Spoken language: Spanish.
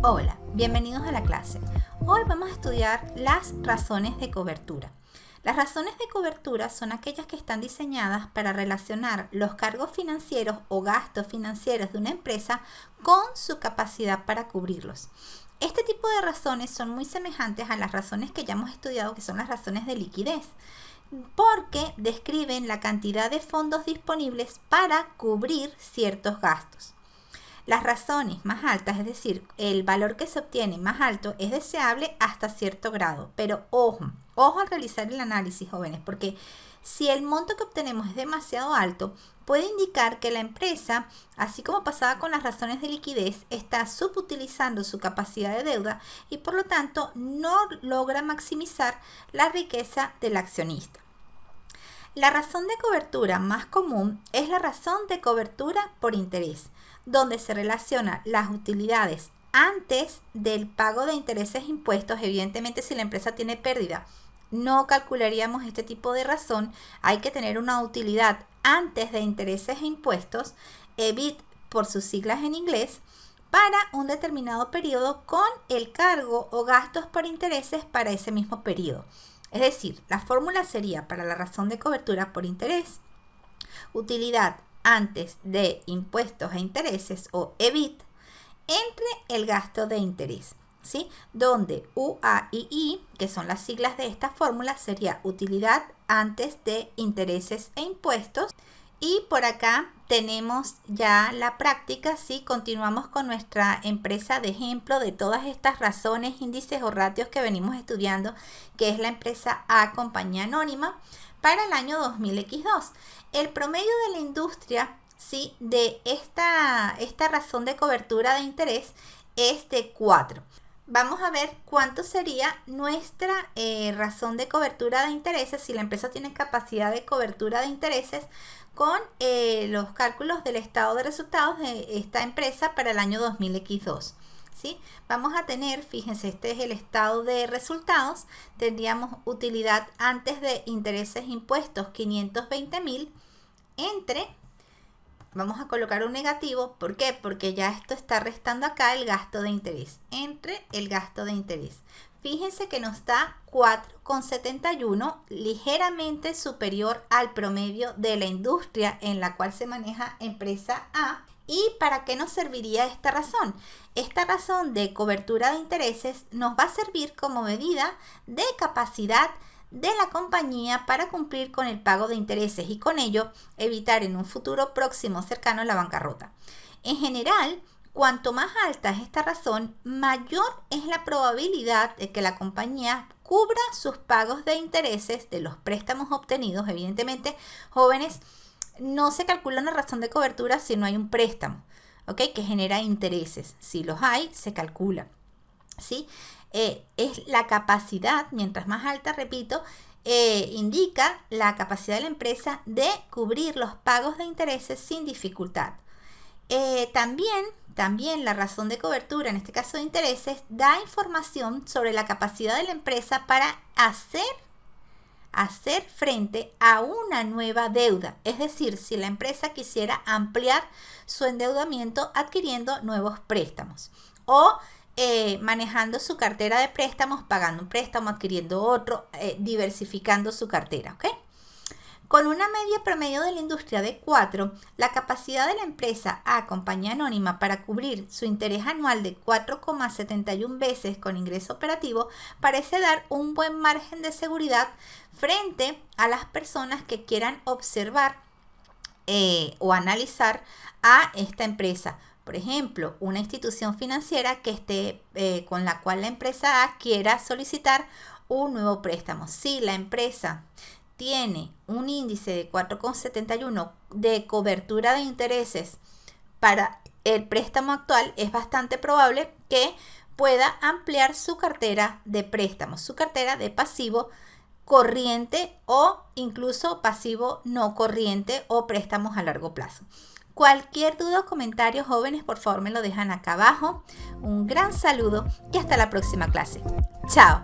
Hola, bienvenidos a la clase. Hoy vamos a estudiar las razones de cobertura. Las razones de cobertura son aquellas que están diseñadas para relacionar los cargos financieros o gastos financieros de una empresa con su capacidad para cubrirlos. Este tipo de razones son muy semejantes a las razones que ya hemos estudiado, que son las razones de liquidez, porque describen la cantidad de fondos disponibles para cubrir ciertos gastos. Las razones más altas, es decir, el valor que se obtiene más alto, es deseable hasta cierto grado. Pero ojo al realizar el análisis, jóvenes, porque si el monto que obtenemos es demasiado alto, puede indicar que la empresa, así como pasaba con las razones de liquidez, está subutilizando su capacidad de deuda y por lo tanto no logra maximizar la riqueza del accionista. La razón de cobertura más común es la razón de cobertura por interés, donde se relacionan las utilidades antes del pago de intereses e impuestos. Evidentemente, si la empresa tiene pérdida, no calcularíamos este tipo de razón. Hay que tener una utilidad antes de intereses e impuestos, EBIT por sus siglas en inglés, para un determinado periodo con el cargo o gastos por intereses para ese mismo periodo. Es decir, la fórmula sería para la razón de cobertura por interés, utilidad antes de impuestos e intereses o EBIT entre el gasto de interés, ¿sí? Donde UA y I, que son las siglas de esta fórmula, sería utilidad antes de intereses e impuestos. Y por acá tenemos ya la práctica, ¿sí? Continuamos con nuestra empresa de ejemplo de todas estas razones, índices o ratios que venimos estudiando, que es la empresa A Compañía Anónima para el año 2000X2. El promedio de la industria, ¿sí? De esta razón de cobertura de interés es de 4. Vamos a ver cuánto sería nuestra razón de cobertura de intereses si la empresa tiene capacidad de cobertura de intereses con los cálculos del estado de resultados de esta empresa para el año 2000X2. ¿Sí? Vamos a tener, fíjense, este es el estado de resultados. Tendríamos utilidad antes de intereses e impuestos 520.000 entre, vamos a colocar un negativo. ¿Por qué? Porque ya esto está restando acá el gasto de interés, entre el gasto de interés. Fíjense que nos da 4,71, ligeramente superior al promedio de la industria en la cual se maneja empresa A. ¿Y para qué nos serviría esta razón? Esta razón de cobertura de intereses nos va a servir como medida de capacidad de la compañía para cumplir con el pago de intereses y con ello evitar en un futuro próximo cercano la bancarrota. En general, cuanto más alta es esta razón, mayor es la probabilidad de que la compañía cubra sus pagos de intereses de los préstamos obtenidos. Evidentemente, jóvenes, no se calcula una razón de cobertura si no hay un préstamo, ¿ok? Que genera intereses. Si los hay, se calcula, ¿sí? Es la capacidad, mientras más alta, repito, indica la capacidad de la empresa de cubrir los pagos de intereses sin dificultad. También la razón de cobertura, en este caso de intereses, da información sobre la capacidad de la empresa para hacer frente a una nueva deuda. Es decir, si la empresa quisiera ampliar su endeudamiento adquiriendo nuevos préstamos o manejando su cartera de préstamos, pagando un préstamo, adquiriendo otro, diversificando su cartera, ¿ok? Con una media promedio de la industria de 4, la capacidad de la empresa A Compañía Anónima para cubrir su interés anual de 4,71 veces con ingreso operativo parece dar un buen margen de seguridad frente a las personas que quieran observar o analizar a esta empresa. Por ejemplo, una institución financiera que esté con la cual la empresa A quiera solicitar un nuevo préstamo. Si la empresa tiene un índice de 4,71 de cobertura de intereses para el préstamo actual, es bastante probable que pueda ampliar su cartera de préstamos, su cartera de pasivo corriente o incluso pasivo no corriente o préstamos a largo plazo. Cualquier duda o comentario, jóvenes, por favor me lo dejan acá abajo. Un gran saludo y hasta la próxima clase. Chao.